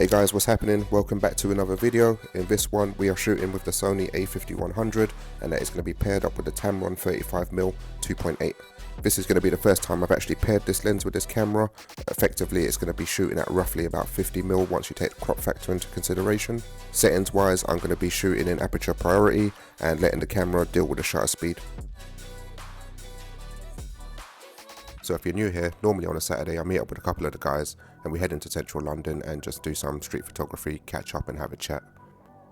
Hey guys, what's happening? Welcome back to another video. In this one we are shooting with the Sony a5100 and that is going to be paired up with the Tamron 35mm 2.8. This is going to be the first time I've actually paired this lens with this camera. Effectively it's going to be shooting at roughly about 50mm once you take the crop factor into consideration. Settings wise I'm going to be shooting in aperture priority and letting the camera deal with the shutter speed. So if you're new here, normally on a Saturday I meet up with a couple of the guys and we head into central London and just do some street photography, catch up and have a chat.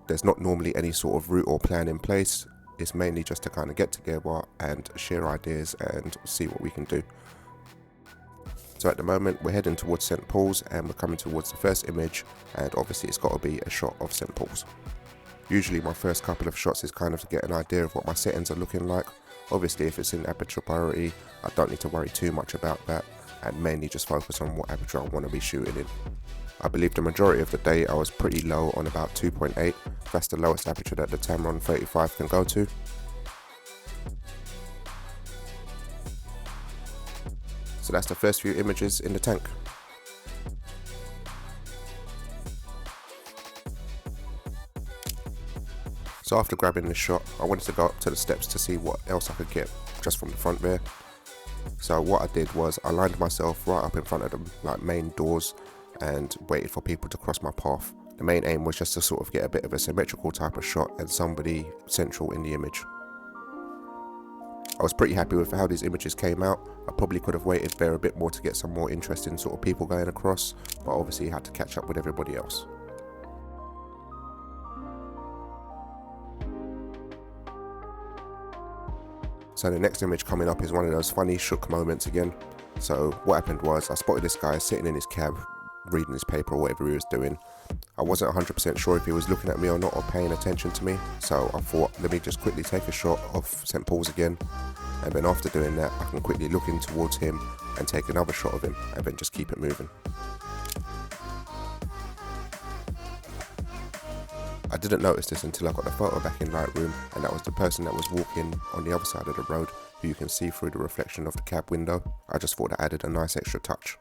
There's not normally any sort of route or plan in place. It's mainly just to kind of get together and share ideas and see what we can do. So at the moment we're heading towards St Paul's and we're coming towards the first image, and obviously it's got to be a shot of St Paul's. Usually my first couple of shots is kind of to get an idea of what my settings are looking like. Obviously if it's in aperture priority I don't need to worry too much about that and mainly just focus on what aperture I want to be shooting in. I believe the majority of the day I was pretty low on about 2.8. That's the lowest aperture that the Tamron 35 can go to. So that's the first few images in the tank. So after grabbing this shot, I wanted to go up to the steps to see what else I could get just from the front there. So what I did was I lined myself right up in front of the main doors and waited for people to cross my path. The main aim was just to sort of get a bit of a symmetrical type of shot and somebody central in the image. I was pretty happy with how these images came out. I probably could have waited there a bit more to get some more interesting sort of people going across, but obviously had to catch up with everybody else. So the next image coming up is one of those funny shook moments again. So what happened was I spotted this guy sitting in his cab reading his paper or whatever he was doing. I wasn't 100% sure if he was looking at me or not or paying attention to me, so I thought let me just quickly take a shot of St Paul's again, and then after doing that I can quickly look in towards him and take another shot of him and then just keep it moving. I didn't notice this until I got the photo back in Lightroom, and that was the person that was walking on the other side of the road who you can see through the reflection of the cab window. I just thought that added a nice extra touch.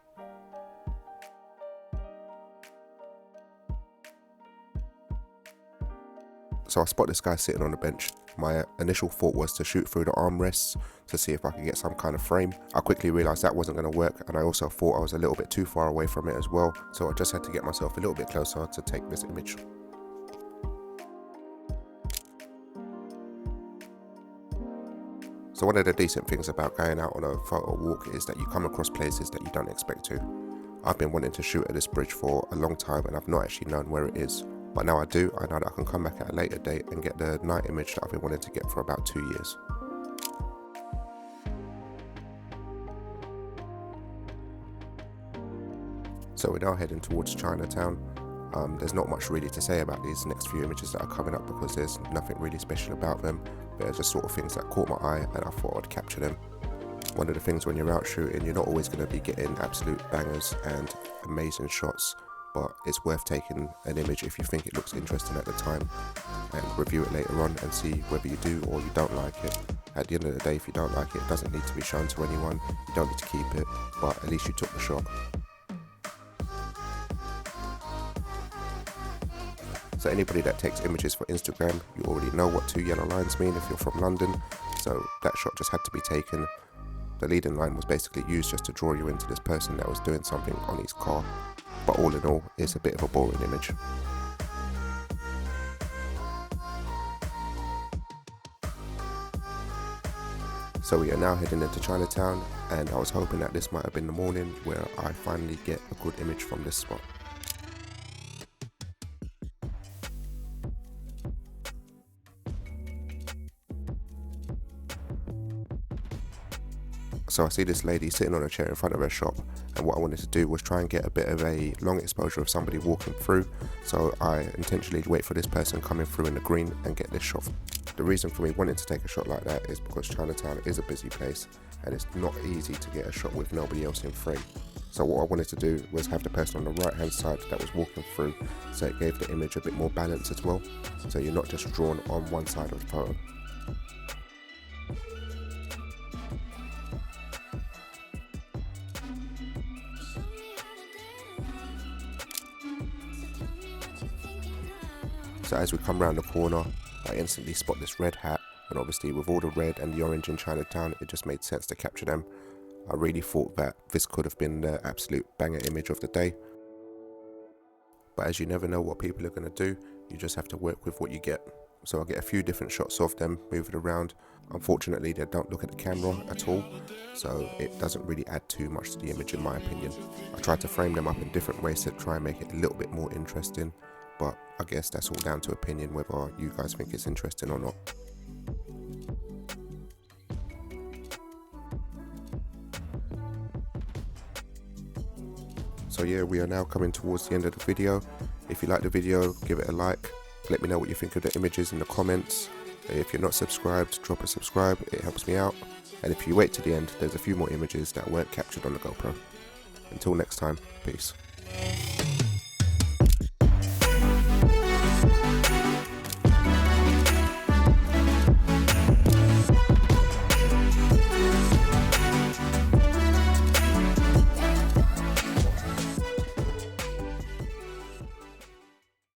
So I spot this guy sitting on the bench. My initial thought was to shoot through the armrests to see if I could get some kind of frame. I quickly realised that wasn't going to work, and I also thought I was a little bit too far away from it as well, so I just had to get myself a little bit closer to take this image. So one of the decent things about going out on a photo walk is that you come across places that you don't expect to. I've been wanting to shoot at this bridge for a long time and I've not actually known where it is. But now I do. I know that I can come back at a later date and get the night image that I've been wanting to get for about 2 years. So we're now heading towards Chinatown. There's not much really to say about these next few images that are coming up because there's nothing really special about them. They're just sort of things that caught my eye and I thought I'd capture them. One of the things when you're out shooting, you're not always going to be getting absolute bangers and amazing shots, but it's worth taking an image if you think it looks interesting at the time and review it later on and see whether you do or you don't like it. At the end of the day, if you don't like it, it doesn't need to be shown to anyone, you don't need to keep it, but at least you took the shot. So anybody that takes images for Instagram, you already know what 2 yellow lines mean if you're from London, so that shot just had to be taken. The leading line was basically used just to draw you into this person that was doing something on his car, but all in all, it's a bit of a boring image. So we are now heading into Chinatown, and I was hoping that this might have been the morning where I finally get a good image from this spot. So I see this lady sitting on a chair in front of her shop, and what I wanted to do was try and get a bit of a long exposure of somebody walking through, so I intentionally wait for this person coming through in the green and get this shot. The reason for me wanting to take a shot like that is because Chinatown is a busy place and it's not easy to get a shot with nobody else in frame. So what I wanted to do was have the person on the right hand side that was walking through, so it gave the image a bit more balance as well, so you're not just drawn on one side of the photo. So as we come round the corner, I instantly spot this red hat, and obviously with all the red and the orange in Chinatown, it just made sense to capture them. I really thought that this could have been the absolute banger image of the day. But as you never know what people are going to do, you just have to work with what you get. So I get a few different shots of them moving around. Unfortunately, they don't look at the camera at all, so it doesn't really add too much to the image in my opinion. I tried to frame them up in different ways to try and make it a little bit more interesting, but I guess that's all down to opinion whether you guys think it's interesting or not. So yeah, we are now coming towards the end of the video. If you like the video, give it a like. Let me know what you think of the images in the comments. If you're not subscribed, drop a subscribe, it helps me out. And if you wait to the end, there's a few more images that weren't captured on the GoPro. Until next time, peace.